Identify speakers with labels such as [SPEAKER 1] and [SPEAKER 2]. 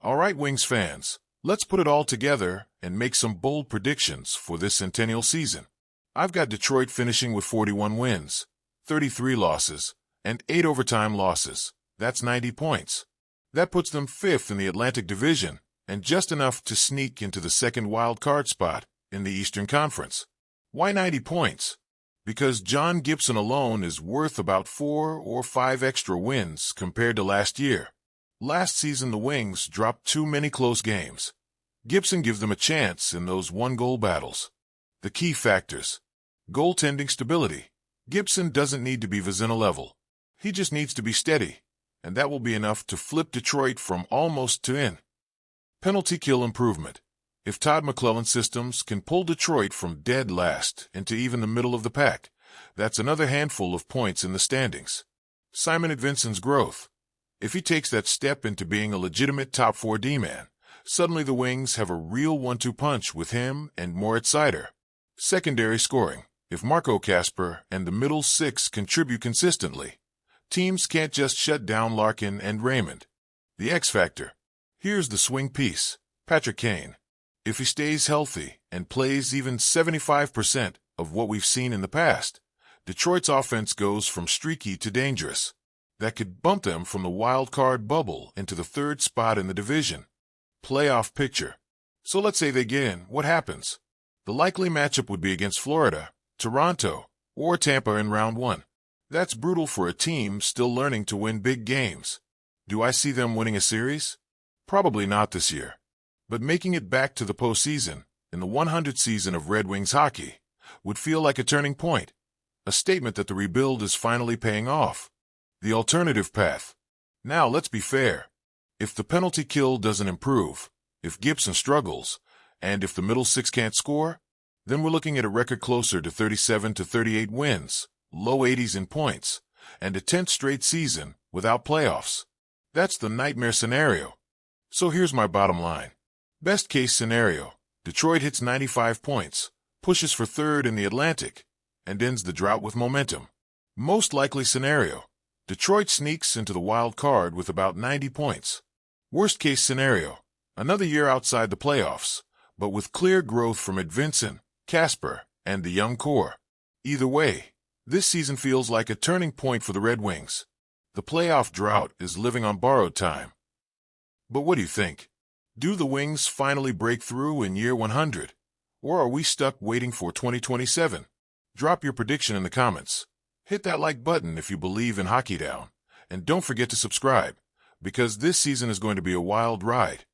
[SPEAKER 1] All right, Wings fans, let's put it all together and make some bold predictions for this centennial season. I've got Detroit finishing with 41 wins, 33 losses, and 8 overtime losses. That's 90 points. That puts them 5th in the Atlantic Division and just enough to sneak into the second wild card spot in the Eastern Conference. Why 90 points? Because John Gibson alone is worth about 4 or 5 extra wins compared to last year. Last season, the Wings dropped too many close games. Gibson gives them a chance in those one-goal battles. The key factors. Goaltending stability. Gibson doesn't need to be Vezina level. He just needs to be steady, and that will be enough to flip Detroit from almost to in. Penalty kill improvement. If Todd McClellan's systems can pull Detroit from dead last into even the middle of the pack, that's another handful of points in the standings. Simon Edvinsson's growth. If he takes that step into being a legitimate top 4 D-man, suddenly the Wings have a real 1-2 punch with him and Moritz Seider. Secondary scoring. If Marco Kasper and the middle 6 contribute consistently, teams can't just shut down Larkin and Raymond. The X factor. Here's the swing piece. Patrick Kane. If he stays healthy and plays even 75% of what we've seen in the past, Detroit's offense goes from streaky to dangerous. That could bump them from the wild card bubble into the 3rd spot in the division. Playoff picture. So let's say they get in. What happens? The likely matchup would be against Florida, Toronto, or Tampa in round 1. That's brutal for a team still learning to win big games. Do I see them winning a series? Probably not this year. But making it back to the postseason, in the 100th season of Red Wings hockey, would feel like a turning point. A statement that the rebuild is finally paying off. The alternative path. Now, let's be fair. If the penalty kill doesn't improve, if Gibson struggles, and if the middle 6 can't score, then we're looking at a record closer to 37 to 38 wins, low 80s in points, and a 10th straight season without playoffs. That's the nightmare scenario. So here's my bottom line. Best case scenario, Detroit hits 95 points, pushes for 3rd in the Atlantic, and ends the drought with momentum. Most likely scenario, Detroit sneaks into the wild card with about 90 points. Worst case scenario, another year outside the playoffs, but with clear growth from Edvinsson, Kasper, and the young core. Either way, this season feels like a turning point for the Red Wings. The playoff drought is living on borrowed time. But what do you think? Do the Wings finally break through in year 100? Or are we stuck waiting for 2027? Drop your prediction in the comments. Hit that like button if you believe in Hockeytown. And don't forget to subscribe, because this season is going to be a wild ride.